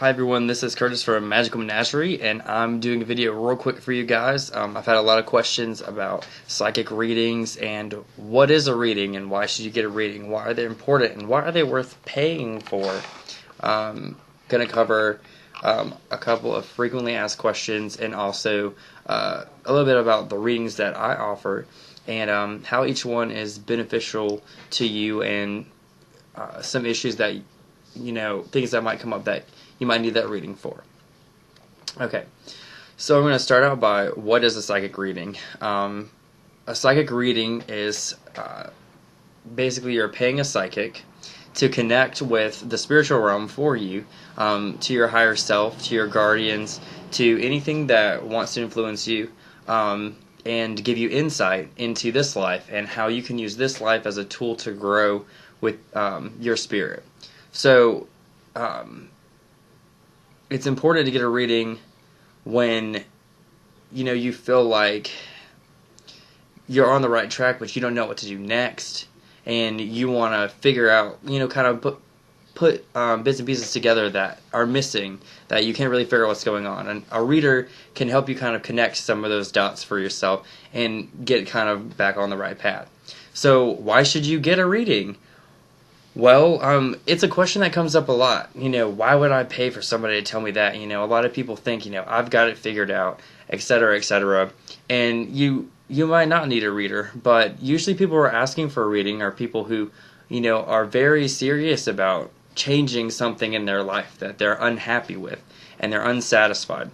Hi everyone, this is Curtis from Magickal Menagerie, and I'm doing a video real quick for you guys. I've had a lot of questions about psychic readings and what is a reading and why should you get a reading, why are they important, and why are they worth paying for. Going to cover a couple of frequently asked questions and also a little bit about the readings that I offer and how each one is beneficial to you and some issues that, things that might come up that you might need that reading for. Okay, so I'm going to start out by what is a psychic reading. A psychic reading is basically you're paying a psychic to connect with the spiritual realm for you, to your higher self, to your guardians, to anything that wants to influence you, and give you insight into this life and how you can use this life as a tool to grow with your spirit. So it's important to get a reading when you feel like you're on the right track but you don't know what to do next, and you want to figure out, kind of put bits and pieces together that are missing, that you can't really figure out what's going on. And a reader can help you kind of connect some of those dots for yourself and get kind of back on the right path. So why should you get a reading? Well, it's a question that comes up a lot. Why would I pay for somebody to tell me that? A lot of people think, I've got it figured out, etc., etc. And you might not need a reader, but usually people who are asking for a reading are people who, are very serious about changing something in their life that they're unhappy with and they're unsatisfied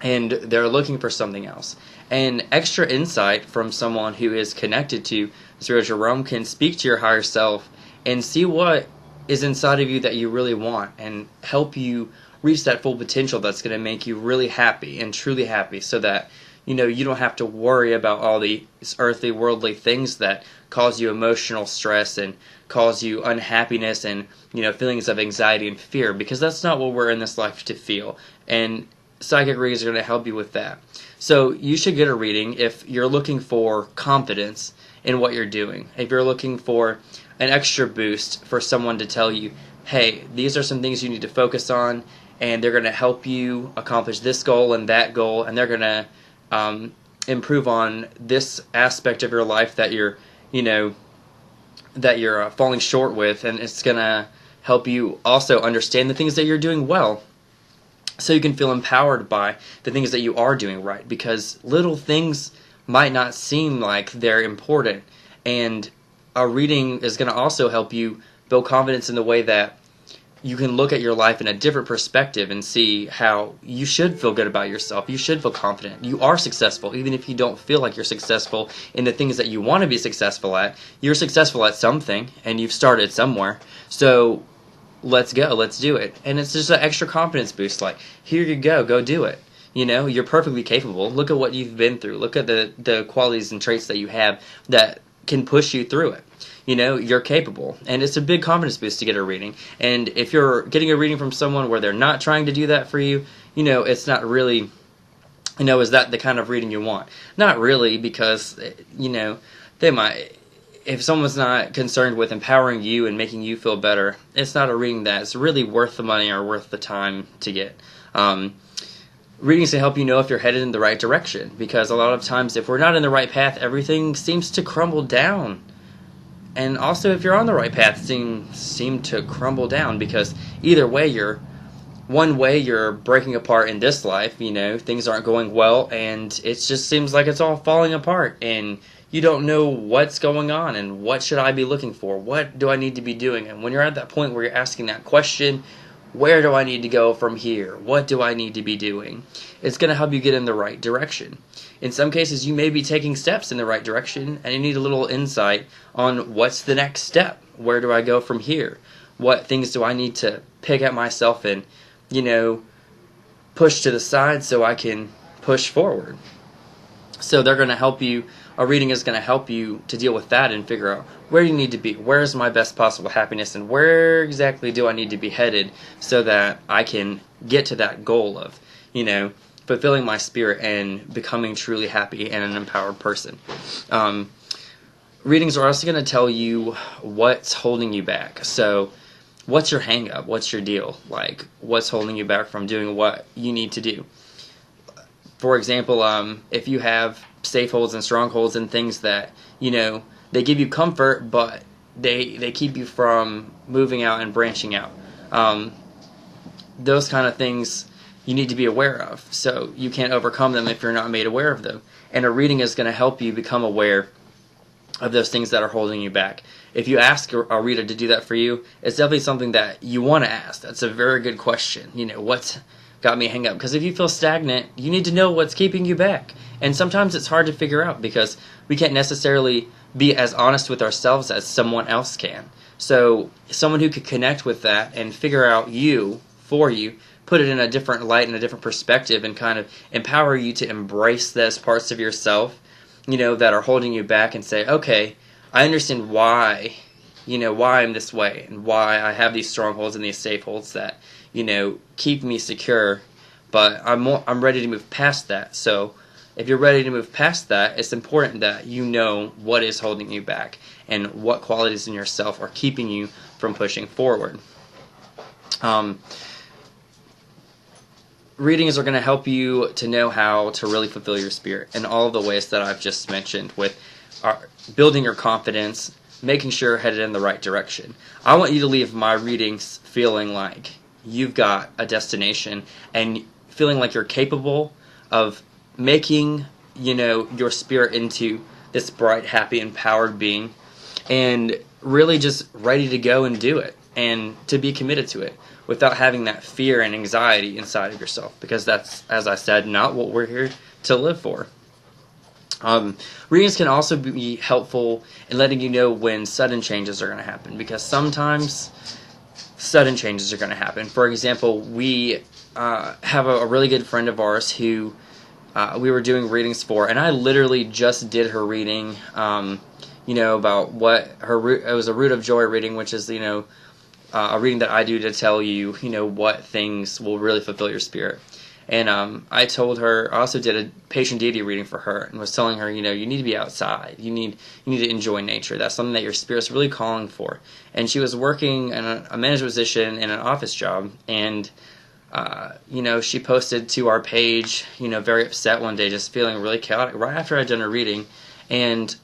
and they're looking for something else. And extra insight from someone who is connected to the spiritual realm can speak to your higher self and see what is inside of you that you really want and help you reach that full potential that's going to make you really happy and truly happy, so that you don't have to worry about all these earthly, worldly things that cause you emotional stress and cause you unhappiness and feelings of anxiety and fear, because that's not what we're in this life to feel. And psychic readings are going to help you with that. So you should get a reading if you're looking for confidence in what you're doing. If you're looking for an extra boost for someone to tell you, hey, these are some things you need to focus on, and they're going to help you accomplish this goal and that goal, and they're going to improve on this aspect of your life that you're falling short with, and it's going to help you also understand the things that you're doing well, so you can feel empowered by the things that you are doing right, because little things might not seem like they're important, and a reading is going to also help you build confidence in the way that you can look at your life in a different perspective and see how you should feel good about yourself. You should feel confident. You are successful, even if you don't feel like you're successful in the things that you want to be successful at. You're successful at something, and you've started somewhere. So let's go. Let's do it. And it's just an extra confidence boost. Like, here you go do it. You're perfectly capable. Look at what you've been through. Look at the qualities and traits that you have that can push you through it. You're capable, and it's a big confidence boost to get a reading. And if you're getting a reading from someone where they're not trying to do that for you, it's not really, is that the kind of reading you want? Not really, because, they might, if someone's not concerned with empowering you and making you feel better, it's not a reading that's really worth the money or worth the time to get. Readings to help you know if you're headed in the right direction, because a lot of times if we're not in the right path, everything seems to crumble down. And also if you're on the right path, things seem to crumble down, because either way you're breaking apart in this life, things aren't going well, and it just seems like it's all falling apart, and you don't know what's going on and what should I be looking for, what do I need to be doing. And when you're at that point where you're asking that question, where do I need to go from here? What do I need to be doing? It's going to help you get in the right direction. In some cases, you may be taking steps in the right direction, and you need a little insight on what's the next step. Where do I go from here? What things do I need to pick at myself and, push to the side so I can push forward? So they're going to help you. A reading is going to help you to deal with that and figure out where you need to be. Where's my best possible happiness, and where exactly do I need to be headed so that I can get to that goal of, fulfilling my spirit and becoming truly happy and an empowered person. Readings are also going to tell you what's holding you back. So what's your hang up? What's your deal? Like, what's holding you back from doing what you need to do? For example, if you have safeholds and strongholds and things that, they give you comfort, but they keep you from moving out and branching out. Those kind of things you need to be aware of. So you can't overcome them if you're not made aware of them. And a reading is going to help you become aware of those things that are holding you back. If you ask a reader to do that for you, it's definitely something that you want to ask. That's a very good question. What's got me hang up? Because if you feel stagnant, you need to know what's keeping you back. And sometimes it's hard to figure out because we can't necessarily be as honest with ourselves as someone else can. So someone who could connect with that and figure out you, for you, put it in a different light and a different perspective and kind of empower you to embrace those parts of yourself, that are holding you back and say, okay, I understand why I'm this way and why I have these strongholds and these safeholds that, keep me secure, but I'm ready to move past that. So if you're ready to move past that, it's important that you know what is holding you back and what qualities in yourself are keeping you from pushing forward. Readings are going to help you to know how to really fulfill your spirit in all of the ways that I've just mentioned, with building your confidence, making sure you're headed in the right direction. I want you to leave my readings feeling like you've got a destination and feeling like you're capable of making, your spirit into this bright, happy, empowered being, and really just ready to go and do it and to be committed to it without having that fear and anxiety inside of yourself, because that's, as I said, not what we're here to live for. Readings can also be helpful in letting you know when sudden changes are going to happen, because sometimes sudden changes are going to happen. For example, we have a really good friend of ours who we were doing readings for, and I literally just did her reading, about what it was a Root of Joy reading, which is, a reading that I do to tell you, what things will really fulfill your spirit. And I told her, I also did a patient deity reading for her, and was telling her, you need to be outside. You need to enjoy nature. That's something that your spirit's really calling for. And she was working in a management position in an office job, and she posted to our page, very upset one day, just feeling really chaotic right after I'd done her reading. And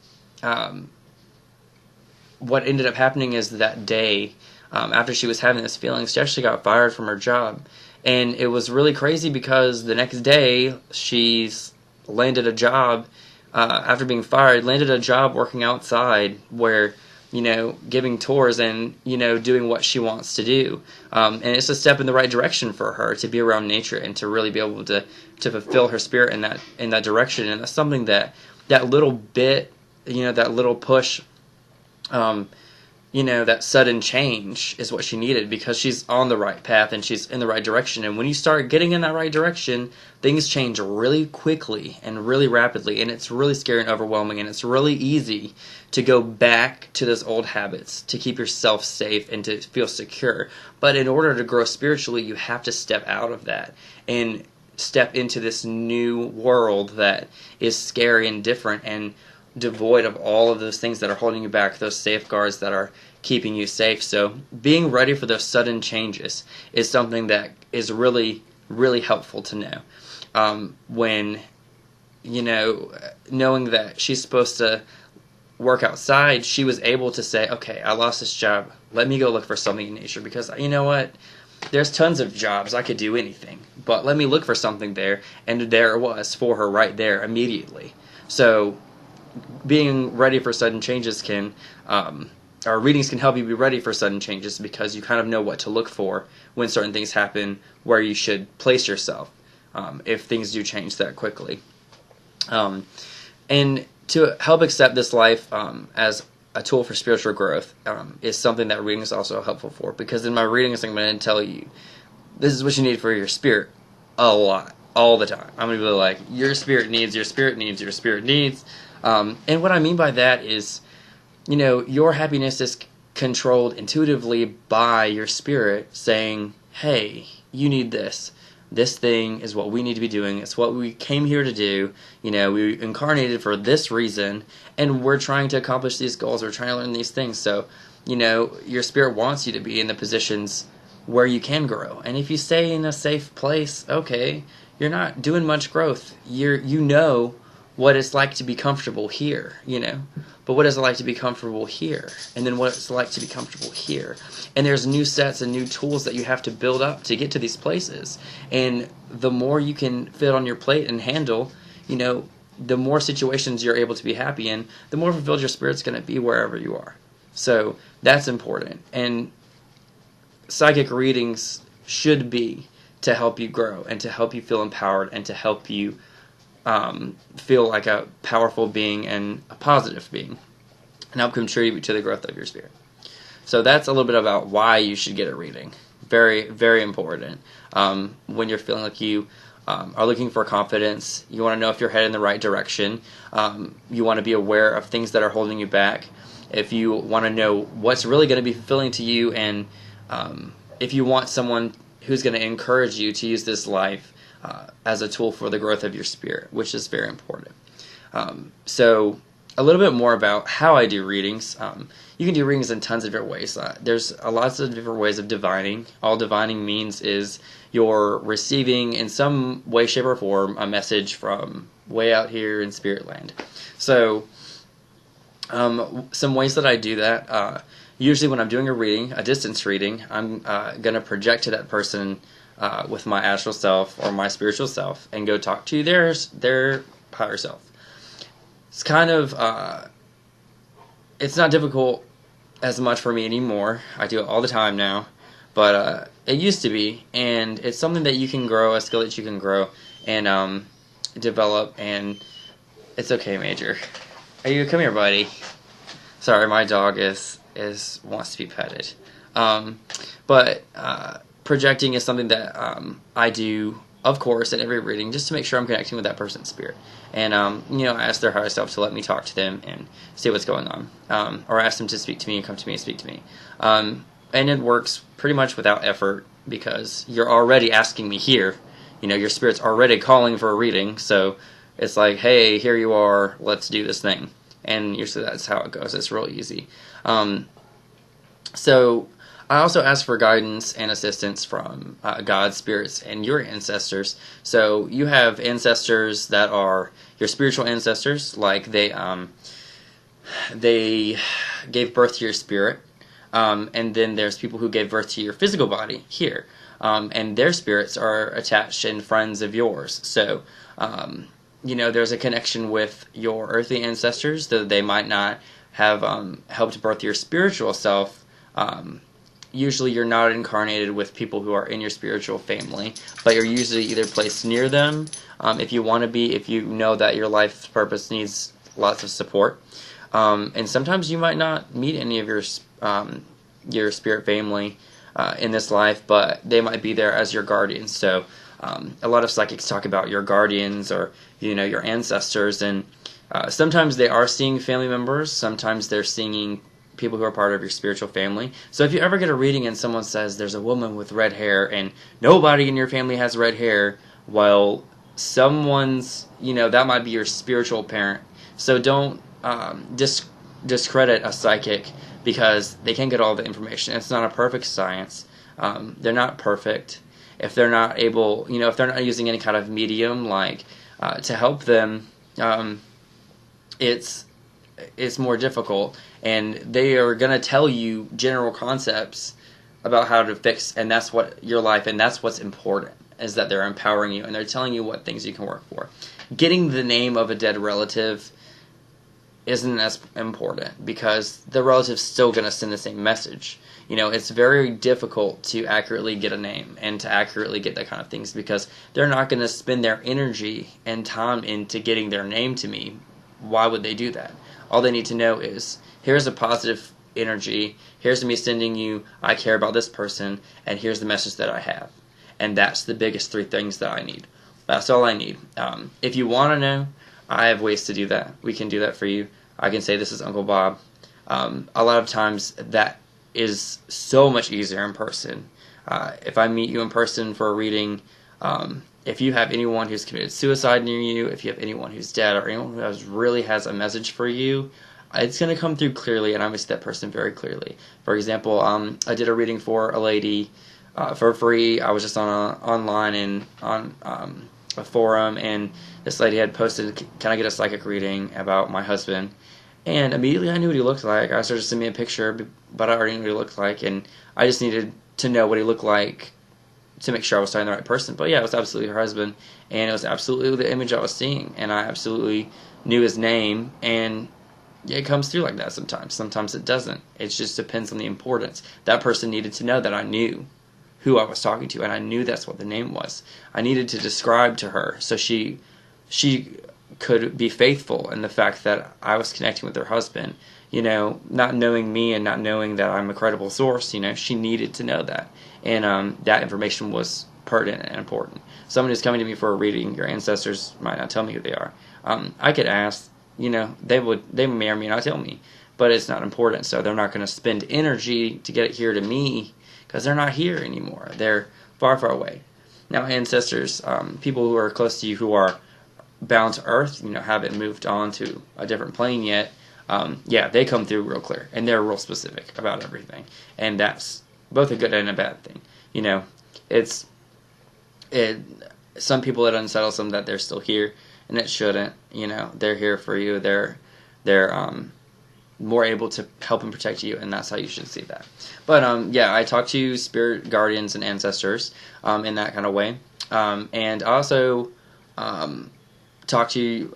what ended up happening is that day, after she was having this feeling, she actually got fired from her job. And it was really crazy because the next day she's landed a job, after being fired, landed a job working outside where, giving tours and, doing what she wants to do. And it's a step in the right direction for her to be around nature and to really be able to fulfill her spirit in that direction. And that's something that little bit, that little push, that sudden change is what she needed, because she's on the right path and she's in the right direction. And when you start getting in that right direction, things change really quickly and really rapidly, and it's really scary and overwhelming, and it's really easy to go back to those old habits to keep yourself safe and to feel secure. But in order to grow spiritually, you have to step out of that and step into this new world that is scary and different and devoid of all of those things that are holding you back, those safeguards that are keeping you safe. So being ready for those sudden changes is something that is really, really helpful to know. When, knowing that she's supposed to work outside, she was able to say, okay, I lost this job. Let me go look for something in nature, because you know what? There's tons of jobs. I could do anything. But let me look for something there. And there it was for her right there immediately. So being ready for sudden changes our readings can help you be ready for sudden changes, because you kind of know what to look for when certain things happen, where you should place yourself if things do change that quickly. And to help accept this life as a tool for spiritual growth is something that reading is also helpful for, because in my readings I'm going to tell you this is what you need for your spirit a lot, all the time. I'm going to be like, your spirit needs, your spirit needs, your spirit needs. And what I mean by that is, your happiness is controlled intuitively by your spirit saying, hey, you need this. This thing is what we need to be doing. It's what we came here to do. We incarnated for this reason, and we're trying to accomplish these goals. We're trying to learn these things. So, your spirit wants you to be in the positions where you can grow. And if you stay in a safe place, okay, you're not doing much growth. You know what it's like to be comfortable here, But what is it like to be comfortable here? And then what it's like to be comfortable here? And there's new sets and new tools that you have to build up to get to these places. And the more you can fit on your plate and handle, the more situations you're able to be happy in, the more fulfilled your spirit's going to be wherever you are. So that's important. And psychic readings should be to help you grow and to help you feel empowered and to help you feel like a powerful being and a positive being and help contribute to the growth of your spirit. So that's a little bit about why you should get a reading. Very, very important. When you're feeling like you are looking for confidence, you want to know if you're headed in the right direction. You want to be aware of things that are holding you back. If you want to know what's really going to be fulfilling to you, and if you want someone who's going to encourage you to use this life as a tool for the growth of your spirit, which is very important. So a little bit more about how I do readings. You can do readings in tons of different ways. There's lots of different ways of divining. All divining means is you're receiving in some way, shape, or form a message from way out here in spirit land. So some ways that I do that, usually when I'm doing a reading, a distance reading, I'm going to project to that person with my astral self or my spiritual self and go talk to their higher self. It's kind of, it's not difficult as much for me anymore. I do it all the time now, but it used to be, and it's something that you can grow, a skill that you can grow and develop, and it's okay, Major. Come here, buddy. Sorry, my dog wants to be petted. But projecting is something that I do, of course, at every reading, just to make sure I'm connecting with that person's spirit. And, ask their higher self to let me talk to them and see what's going on. Or ask them to speak to me and come to me and speak to me. And it works pretty much without effort because you're already asking me here. Your spirit's already calling for a reading, so it's like, hey, here you are, let's do this thing. And usually that's how it goes. It's real easy. So I also ask for guidance and assistance from God, spirits, and your ancestors. So you have ancestors that are your spiritual ancestors, like they gave birth to your spirit. And then there's people who gave birth to your physical body here. And their spirits are attached and friends of yours. So there's a connection with your earthly ancestors, though they might not have helped birth your spiritual self. Usually you're not incarnated with people who are in your spiritual family, but you're usually either placed near them, if you want to be, if you know that your life's purpose needs lots of support. And sometimes you might not meet any of your spirit family in this life, but they might be there as your guardians. So a lot of psychics talk about your guardians or your ancestors, and sometimes they are seeing family members, sometimes they're seeing people who are part of your spiritual family. So if you ever get a reading and someone says there's a woman with red hair and nobody in your family has red hair, well, someone's, that might be your spiritual parent. So don't discredit a psychic because they can't get all the information. It's not a perfect science. They're not perfect. If they're not able, if they're not using any kind of medium like to help them, it's more difficult, and they are going to tell you general concepts about how to fix, and that's what your life, and that's what's important, is that they're empowering you, and they're telling you what things you can work for. Getting the name of a dead relative isn't as important, because the relative's still going to send the same message. It's very difficult to accurately get a name, and to accurately get that kind of things, because they're not going to spend their energy and time into getting their name to me. Why would they do that? All they need to know is, here's a positive energy, here's me sending you, I care about this person, and here's the message that I have. And that's the biggest 3 things that I need. That's all I need. If you want to know, I have ways to do that. We can do that for you. I can say, this is Uncle Bob. A lot of times that is so much easier in person. If I meet you in person for a reading, if you have anyone who's committed suicide near you, if you have anyone who's dead, or anyone who really has a message for you, it's going to come through clearly, and I'm going to see that person very clearly. For example, I did a reading for a lady for free. I was just online and on a forum, and this lady had posted, "Can I get a psychic reading about my husband?" And immediately I knew what he looked like. I started to send me a picture, but I already knew what he looked like, and I just needed to know what he looked like to make sure I was talking to the right person. But yeah, it was absolutely her husband, and it was absolutely the image I was seeing, and I absolutely knew his name, and yeah, it comes through like that sometimes. Sometimes it doesn't. It just depends on the importance. That person needed to know that I knew who I was talking to, and I knew that's what the name was. I needed to describe to her so she could be faithful in the fact that I was connecting with her husband. Not knowing me and not knowing that I'm a credible source, she needed to know that. And that information was pertinent and important. Someone who's coming to me for a reading, your ancestors might not tell me who they are. I could ask, they may or may not tell me, but it's not important, so they're not going to spend energy to get it here to me because they're not here anymore. They're far, far away. Now, ancestors, people who are close to you who are bound to Earth, haven't moved on to a different plane yet, they come through real clear, and they're real specific about everything, and that's both a good and a bad thing. Some people, it unsettles them that they're still here, and it shouldn't. They're here for you. They're more able to help and protect you, and that's how you should see that. But I talk to spirit guardians and ancestors in that kind of way, and I also talk to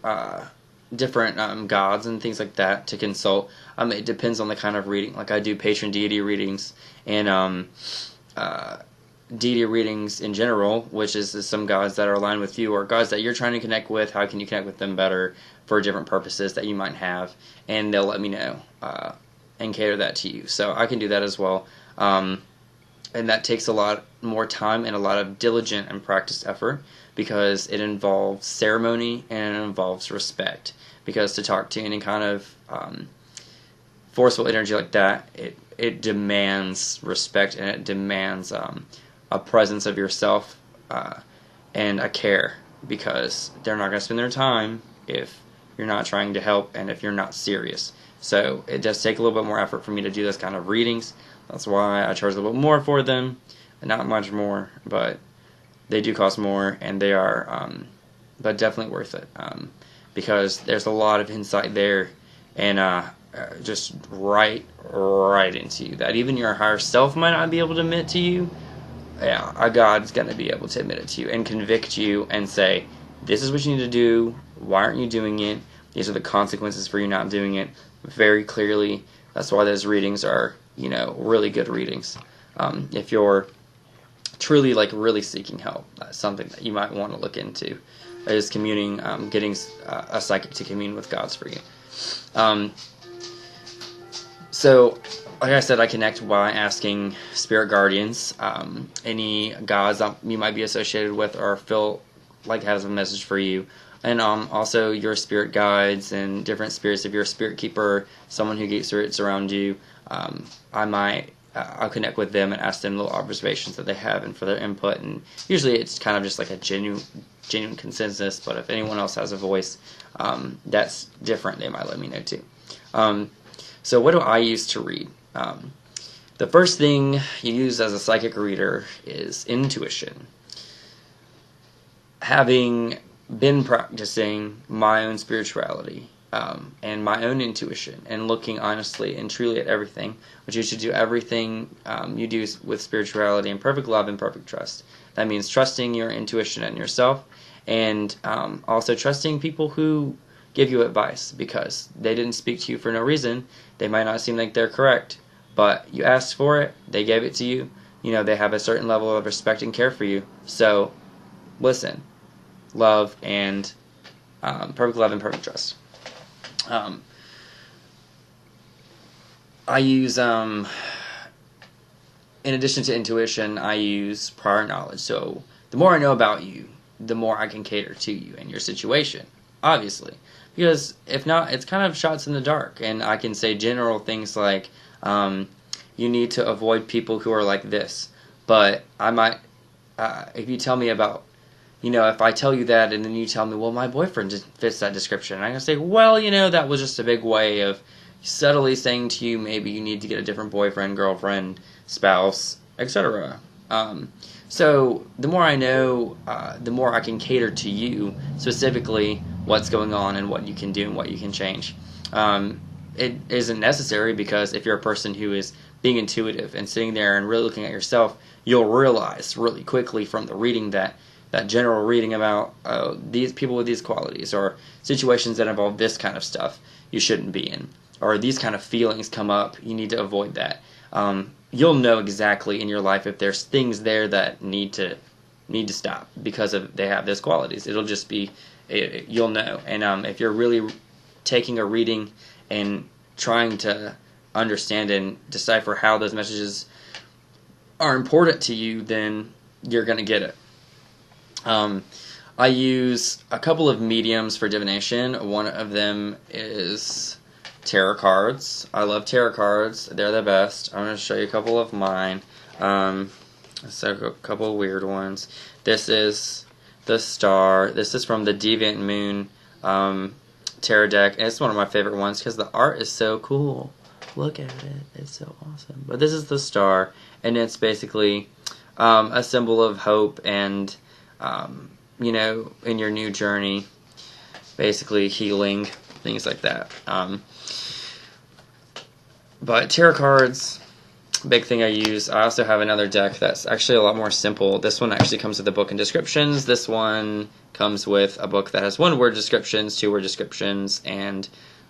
different gods and things like that to consult. It depends on the kind of reading. Like I do patron deity readings and deity readings in general, which is some gods that are aligned with you or gods that you're trying to connect with. How can you connect with them better for different purposes that you might have? And they'll let me know and cater that to you. So I can do that as well. And that takes a lot more time and a lot of diligent and practiced effort because it involves ceremony and it involves respect. Because to talk to any kind of forceful energy like that, it demands respect and it demands a presence of yourself and a care, because they're not going to spend their time if you're not trying to help and if you're not serious. So it does take a little bit more effort for me to do those kind of readings. That's why I charge a little bit more for them. Not much more, but they do cost more, and they are but definitely worth it because there's a lot of insight there and just right into you that even your higher self might not be able to admit to you. Yeah, a God's going to be able to admit it to you and convict you and say, this is what you need to do. Why aren't you doing it? These are the consequences for you not doing it very clearly. That's why those readings are, really good readings. If you're truly, really seeking help, that's something that you might want to look into, is communing, getting a psychic to commune with gods for you. So, like I said, I connect by asking spirit guardians, any gods that you might be associated with or feel like has a message for you, and also your spirit guides and different spirits. If you're a spirit keeper, someone who keeps spirits around you, I'll connect with them and ask them little observations that they have and for their input. And usually it's kind of just like a genuine consensus. But if anyone else has a voice that's different, they might let me know too. So what do I use to read? The first thing you use as a psychic reader is intuition. Having been practicing my own spirituality and my own intuition and looking honestly and truly at everything, which you should do everything you do with spirituality in perfect love and perfect trust. That means trusting your intuition and yourself, and also trusting people who give you advice, because they didn't speak to you for no reason. They might not seem like they're correct, but you asked for it, they gave it to you. They have a certain level of respect and care for you. So listen, love, and perfect love and perfect trust. I use, in addition to intuition, I use prior knowledge. So the more I know about you, the more I can cater to you and your situation, obviously. Because if not, it's kind of shots in the dark, and I can say general things like, you need to avoid people who are like this. But I might, if you tell me about, if I tell you that and then you tell me, well, my boyfriend just fits that description, and I can say, well, that was just a big way of subtly saying to you maybe you need to get a different boyfriend, girlfriend, spouse, etc. So the more I know, the more I can cater to you, specifically what's going on and what you can do and what you can change. It isn't necessary, because if you're a person who is being intuitive and sitting there and really looking at yourself, you'll realize really quickly from the reading that general reading about these people with these qualities, or situations that involve this kind of stuff you shouldn't be in, or these kind of feelings come up, you need to avoid that. You'll know exactly in your life if there's things there that need to stop because they have those qualities. It'll just be, you'll know. And if you're really taking a reading and trying to understand and decipher how those messages are important to you, then you're going to get it. I use a couple of mediums for divination. One of them is tarot cards. I love tarot cards. They're the best. I'm going to show you a couple of mine. So a couple of weird ones. This is the Star. This is from the Deviant Moon tarot deck. And it's one of my favorite ones because the art is so cool. Look at it. It's so awesome. But this is the Star, and it's basically a symbol of hope and, in your new journey, basically healing, things like that. But tarot cards, big thing I use. I also have another deck that's actually a lot more simple. This one actually comes with a book and descriptions. This one comes with a book that has 1-word descriptions, 2-word descriptions, and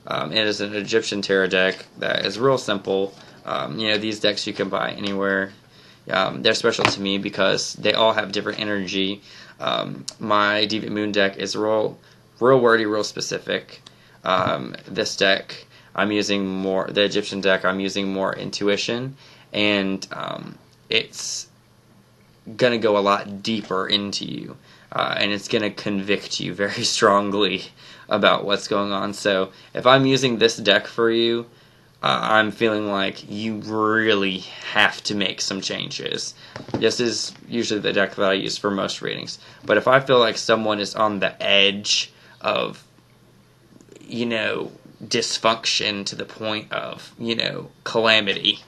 it is an Egyptian tarot deck that is real simple. These decks you can buy anywhere. They're special to me because they all have different energy. My Deviant Moon deck is real wordy, real specific. This deck, I'm using more, the Egyptian deck, I'm using more intuition, and it's going to go a lot deeper into you, and it's going to convict you very strongly about what's going on. So if I'm using this deck for you, I'm feeling like you really have to make some changes. This is usually the deck that I use for most readings. But if I feel like someone is on the edge of, dysfunction to the point of, calamity,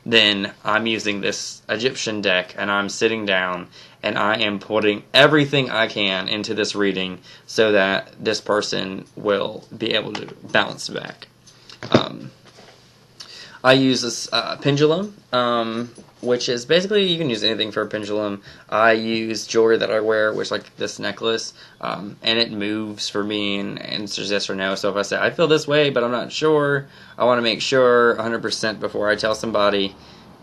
then I'm using this Egyptian deck, and I'm sitting down, and I am putting everything I can into this reading so that this person will be able to bounce back. I use this pendulum, which is basically, you can use anything for a pendulum. I use jewelry that I wear, which is like this necklace, and it moves for me and answers yes or no. So if I say, I feel this way, but I'm not sure, I want to make sure 100% before I tell somebody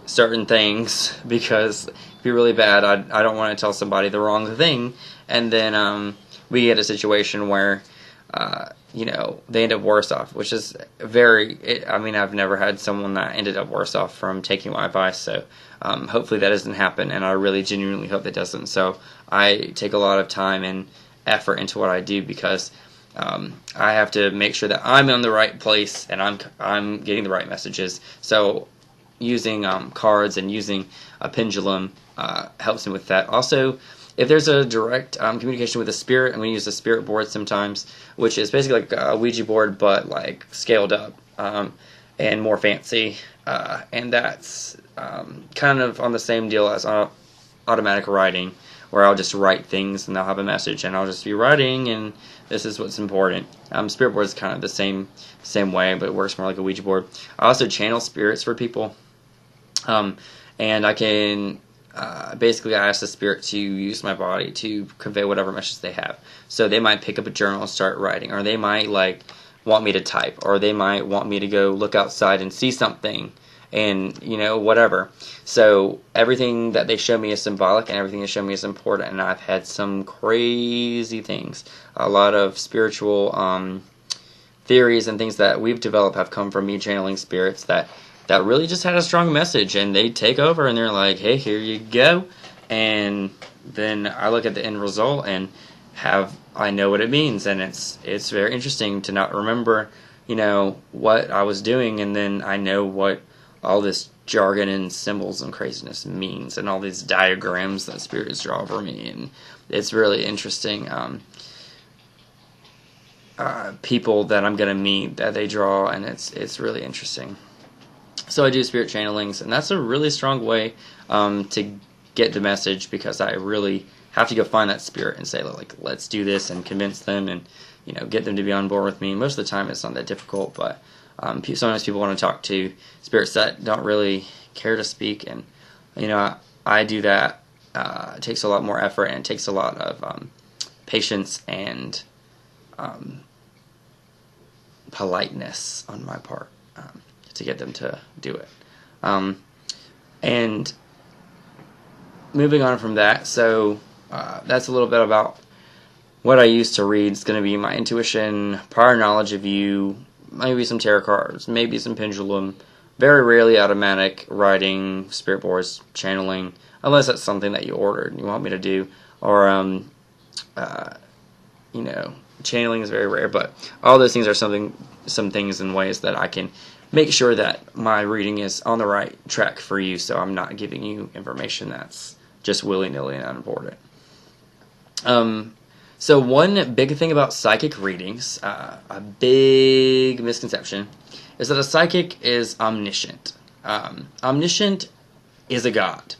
certain things, because it'd be really bad. I don't want to tell somebody the wrong thing, and then we get a situation where they end up worse off, which is I've never had someone that ended up worse off from taking my advice, so hopefully that doesn't happen, and I really genuinely hope that doesn't. So I take a lot of time and effort into what I do, because I have to make sure that I'm in the right place and I'm getting the right messages. So using cards and using a pendulum helps me with that. Also, if there's a direct communication with a spirit, I'm going to use a spirit board sometimes, which is basically like a Ouija board, but like scaled up and more fancy. And that's kind of on the same deal as automatic writing, where I'll just write things and they'll have a message, and I'll just be writing, and this is what's important. Spirit board is kind of the same way, but it works more like a Ouija board. I also channel spirits for people, and I can. Basically, I ask the spirit to use my body to convey whatever message they have. So they might pick up a journal and start writing, or they might want me to type, or they might want me to go look outside and see something, and whatever. So everything that they show me is symbolic, and everything they show me is important. And I've had some crazy things. A lot of spiritual theories and things that we've developed have come from me channeling spirits that really just had a strong message, and they take over and they're like, hey, here you go. And then I look at the end result and I know what it means, and it's very interesting to not remember what I was doing, and then I know what all this jargon and symbols and craziness means, and all these diagrams that spirits draw for me, and it's really interesting. people that I'm going to meet that they draw, and it's really interesting. So I do spirit channelings, and that's a really strong way to get the message, because I really have to go find that spirit and say, like, let's do this, and convince them, and get them to be on board with me. Most of the time it's not that difficult, but sometimes people want to talk to spirits that don't really care to speak, and I do that. It takes a lot more effort, and it takes a lot of patience and politeness on my part to get them to do it. And moving on from that, so that's a little bit about what I used to read. It's going to be my intuition, prior knowledge of you, maybe some tarot cards, maybe some pendulum, very rarely automatic writing, spirit boards, channeling, unless that's something that you ordered and you want me to do, or channeling is very rare. But all those things are some things and ways that I can make sure that my reading is on the right track for you, so I'm not giving you information that's just willy-nilly and unimportant. So one big thing about psychic readings, a big misconception, is that a psychic is omniscient. Omniscient is a god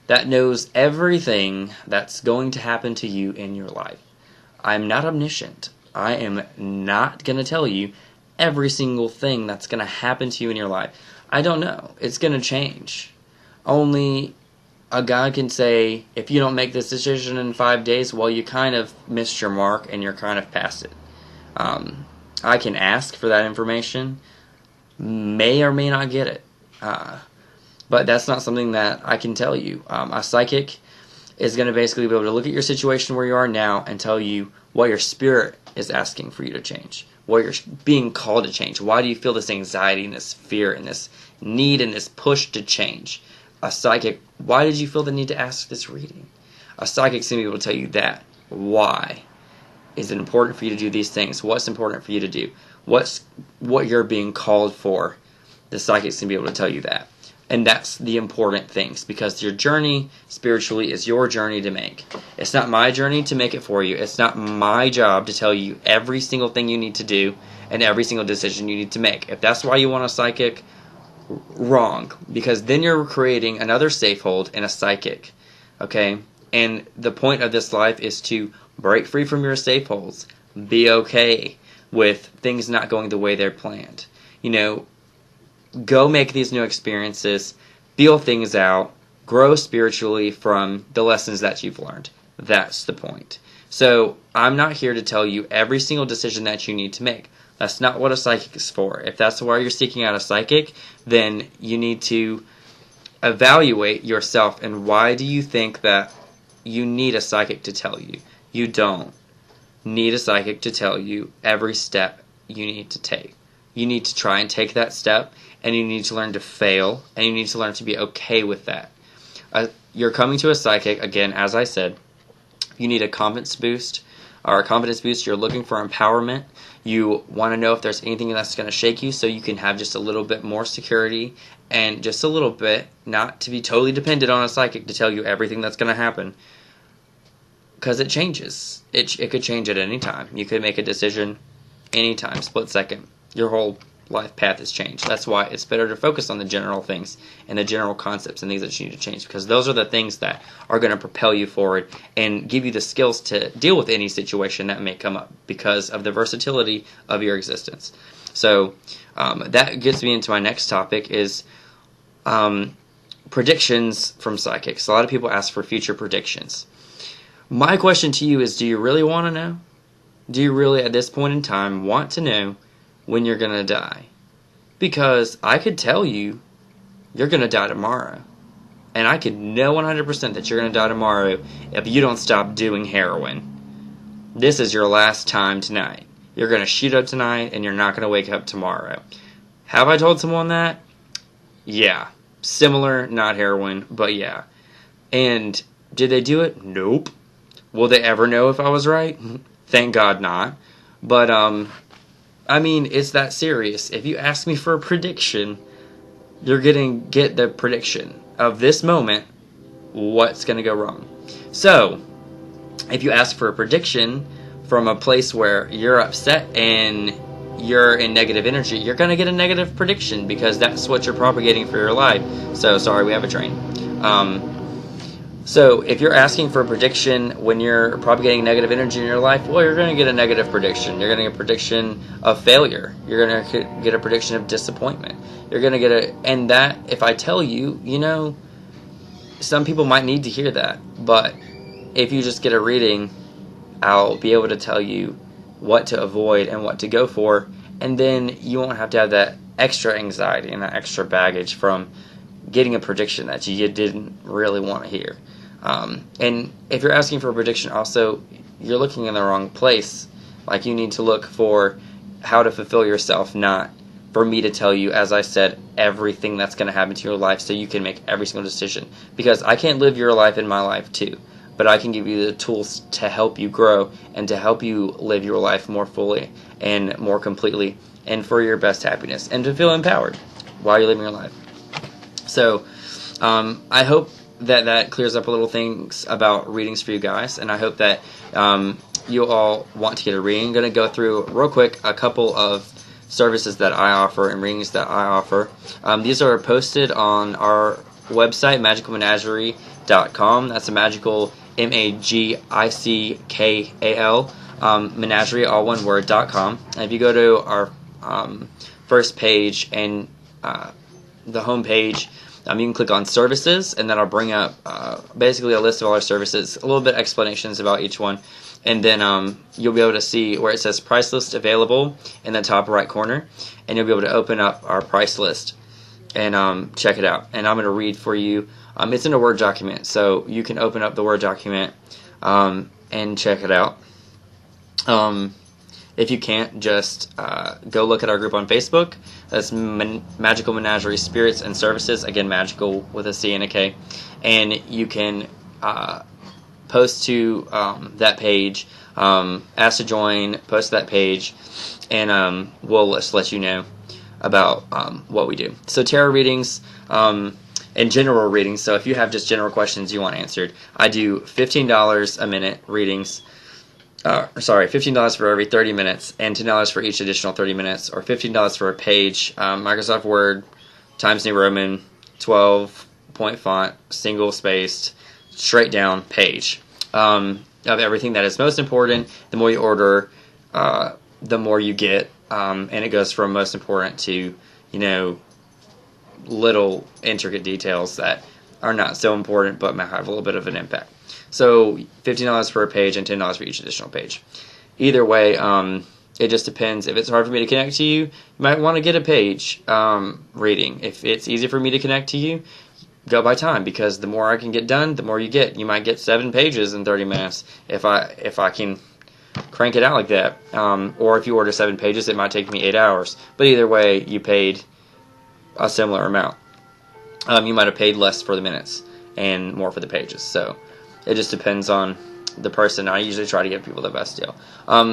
that knows everything that's going to happen to you in your life. I'm not omniscient. I am not going to tell you every single thing that's going to happen to you in your life. I don't know. It's going to change. Only a God can say, if you don't make this decision in 5 days, well, you kind of missed your mark and you're kind of past it. I can ask for that information, may or may not get it. But that's not something that I can tell you. A psychic is going to basically be able to look at your situation where you are now and tell you what your spirit is asking for you to change, what you're being called to change. Why do you feel this anxiety and this fear and this need and this push to change? A psychic, why did you feel the need to ask this reading? A psychic's going to be able to tell you that. Why is it important for you to do these things? What's important for you to do? What you're being called for? The psychic's going to be able to tell you that. And that's the important things, because your journey spiritually is your journey to make. It's not my journey to make it for you. It's not my job to tell you every single thing you need to do and every single decision you need to make. If that's why you want a psychic, wrong. Because then you're creating another safe hold in a psychic. Okay? And the point of this life is to break free from your safe holds. Be okay with things not going the way they're planned. Go make these new experiences, feel things out, grow spiritually from the lessons that you've learned. That's the point. So I'm not here to tell you every single decision that you need to make. That's not what a psychic is for. If that's why you're seeking out a psychic, then you need to evaluate yourself, and why do you think that you need a psychic to tell you? You don't need a psychic to tell you every step you need to take. You need to try and take that step, and you need to learn to fail, and you need to learn to be okay with that. You're coming to a psychic, again, as I said, you need a confidence boost, you're looking for empowerment, you want to know if there's anything that's going to shake you, so you can have just a little bit more security, and just a little bit, not to be totally dependent on a psychic to tell you everything that's going to happen, because it changes. It could change at any time. You could make a decision anytime, split second. Your whole life path has changed. That's why it's better to focus on the general things and the general concepts and things that you need to change, because those are the things that are going to propel you forward and give you the skills to deal with any situation that may come up because of the versatility of your existence. So that gets me into my next topic, is predictions from psychics. A lot of people ask for future predictions. My question to you is, do you really want to know? Do you really, at this point in time, want to know when you're going to die? Because I could tell you you're going to die tomorrow. And I could know 100% that you're going to die tomorrow if you don't stop doing heroin. This is your last time tonight. You're going to shoot up tonight and you're not going to wake up tomorrow. Have I told someone that? Yeah. Similar, not heroin, but yeah. And did they do it? Nope. Will they ever know if I was right? Thank God not. But, I mean, it's that serious. If you ask me for a prediction, you're going to get the prediction of this moment, what's going to go wrong. So, if you ask for a prediction from a place where you're upset and you're in negative energy, you're going to get a negative prediction, because that's what you're propagating for your life. So, sorry, we have a train. So if you're asking for a prediction when you're propagating negative energy in your life, well, you're going to get a negative prediction. You're going to get a prediction of failure. You're going to get a prediction of disappointment. You're going to get and that, if I tell you, some people might need to hear that. But if you just get a reading, I'll be able to tell you what to avoid and what to go for. And then you won't have to have that extra anxiety and that extra baggage from getting a prediction that you didn't really want to hear. And if you're asking for a prediction, also, you're looking in the wrong place. Like, you need to look for how to fulfill yourself, not for me to tell you, as I said, everything that's going to happen to your life so you can make every single decision. Because I can't live your life in my life too, but I can give you the tools to help you grow and to help you live your life more fully and more completely and for your best happiness and to feel empowered while you're living your life. So I hope that clears up a little things about readings for you guys, and I hope that you all want to get a reading. I'm going to go through real quick a couple of services that I offer and readings that I offer. These are posted on our website, magicalmenagerie.com. That's a magical, Magickal, menagerie, all one word, .com. And if you go to our first page and the home page, you can click on services, and that'll bring up basically a list of all our services, a little bit explanations about each one, and then you'll be able to see where it says price list available in the top right corner, and you'll be able to open up our price list and check it out. And I'm going to read for you. It's in a Word document, so you can open up the Word document and check it out. If you can't, just go look at our group on Facebook. That's Magickal Menagerie Spirits and Services. Again, magical with a C and a K. And you can post to that page, ask to join, post to that page, and we'll just let you know about what we do. So tarot readings and general readings. So if you have just general questions you want answered, I do $15 a minute readings. $15 for every 30 minutes, and $10 for each additional 30 minutes, or $15 for a page, Microsoft Word, Times New Roman, 12-point font, single-spaced, straight-down page of everything that is most important. The more you order, the more you get, and it goes from most important to, little intricate details that are not so important but might have a little bit of an impact. So $15 for a page and $10 for each additional page. Either way, it just depends. If it's hard for me to connect to you, you might want to get a page reading. If it's easy for me to connect to you, go by time, because the more I can get done, the more you get. You might get 7 pages in 30 minutes if I can crank it out like that. Or if you order 7 pages, it might take me 8 hours. But either way, you paid a similar amount. You might have paid less for the minutes and more for the pages. So it just depends on the person. I usually try to give people the best deal.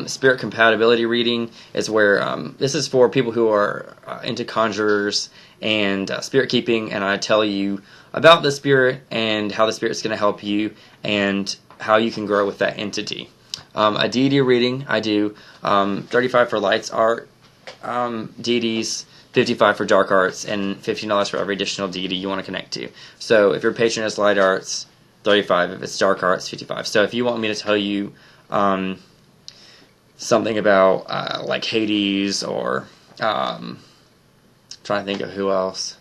Spirit compatibility reading is where this is for people who are into conjurers and spirit keeping, and I tell you about the spirit and how the spirit is going to help you and how you can grow with that entity. A deity reading, I do $35 for lights art deities, $55 for dark arts, and $15 for every additional deity you want to connect to. So if your patron is light arts, $35. If it's dark arts, $55. So if you want me to tell you something about like Hades, or trying to think of who else,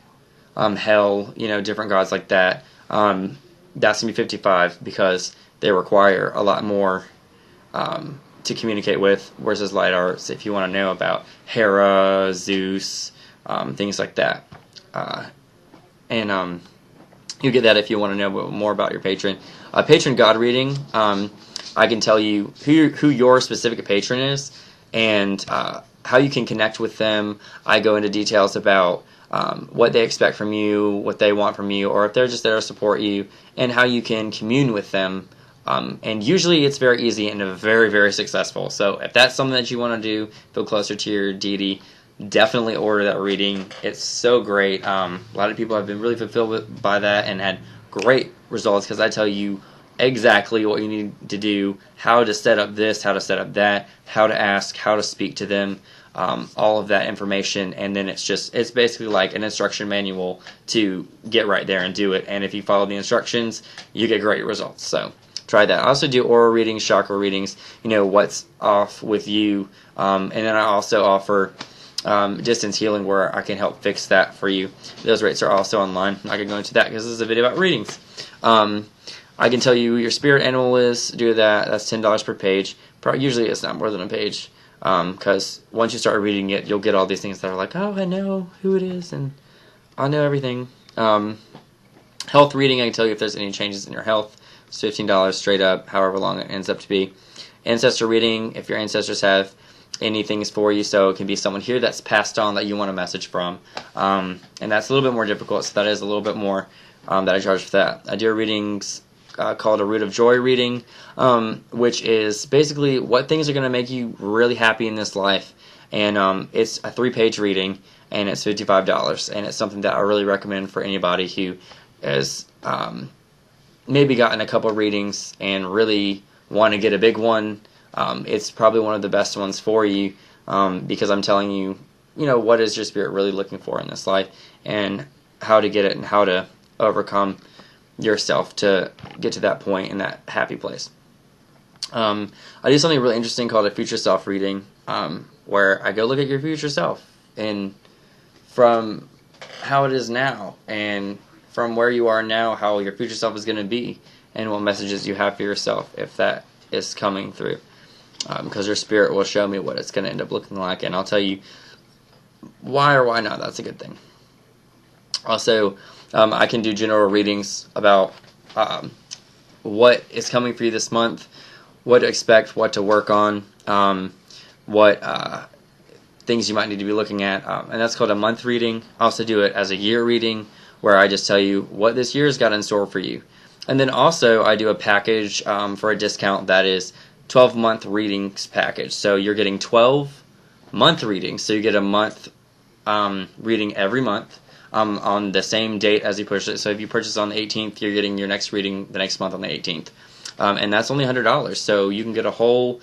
hell, different gods like that, that's gonna be $55, because they require a lot more to communicate with versus light arts. If you want to know about Hera, Zeus, things like that, and you get that if you want to know more about your patron. A patron god reading, I can tell you who your specific patron is and how you can connect with them. I go into details about what they expect from you, what they want from you, or if they're just there to support you, and how you can commune with them. And usually it's very easy and very, very successful. So if that's something that you want to do, feel closer to your deity, definitely order that reading. It's so great. A lot of people have been really fulfilled by that and had great results, because I tell you, exactly what you need to do, how to set up this, how to set up that, how to ask, how to speak to them, all of that information. And then it's basically like an instruction manual to get right there and do it. And if you follow the instructions, you get great results. So try that. I also do aura readings, chakra readings, what's off with you. And then I also offer distance healing, where I can help fix that for you. Those rates are also online. I'm not going to go into that because this is a video about readings. I can tell you who your spirit animal is. Do that. That's $10 per page. Usually it's not more than a page, because once you start reading it, you'll get all these things that are like, oh, I know who it is, and I know everything. Health reading, I can tell you if there's any changes in your health. It's $15 straight up, however long it ends up to be. Ancestor reading, if your ancestors have anything for you, so it can be someone here that's passed on that you want a message from, and that's a little bit more difficult, so that is a little bit more that I charge for that. I do readings called a Root of Joy reading, which is basically what things are going to make you really happy in this life, and it's a 3-page reading, and it's $55, and it's something that I really recommend for anybody who has maybe gotten a couple readings and really want to get a big one. It's probably one of the best ones for you, because I'm telling you, what is your spirit really looking for in this life, and how to get it, and how to overcome yourself to get to that point in that happy place. I do something really interesting called a future self reading, where I go look at your future self, and from how it is now, and from where you are now, how your future self is going to be, and what messages you have for yourself, if that is coming through. Because your spirit will show me what it's going to end up looking like, and I'll tell you why or why not. That's a good thing. Also, I can do general readings about what is coming for you this month, what to expect, what to work on, what things you might need to be looking at, and that's called a month reading. I also do it as a year reading, where I just tell you what this year's got in store for you. And then also I do a package for a discount that is 12-month readings package. So you're getting 12-month readings. So you get a month reading every month on the same date as you purchase it. So if you purchase on the 18th, you're getting your next reading the next month on the 18th. And that's only $100. So you can get a whole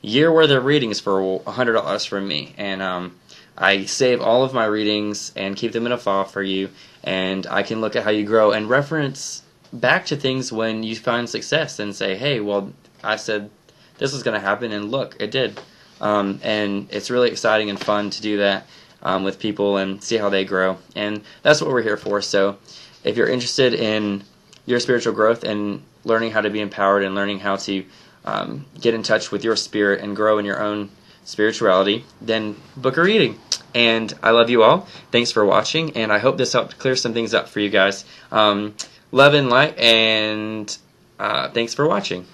year worth of readings for $100 from me. And I save all of my readings and keep them in a file for you. And I can look at how you grow and reference back to things when you find success and say, hey, well, I said this was going to happen, and look, it did. And it's really exciting and fun to do that with people and see how they grow. And that's what we're here for. So if you're interested in your spiritual growth and learning how to be empowered and learning how to get in touch with your spirit and grow in your own spirituality, then book a reading. And I love you all. Thanks for watching, and I hope this helped clear some things up for you guys. Love and light, and thanks for watching.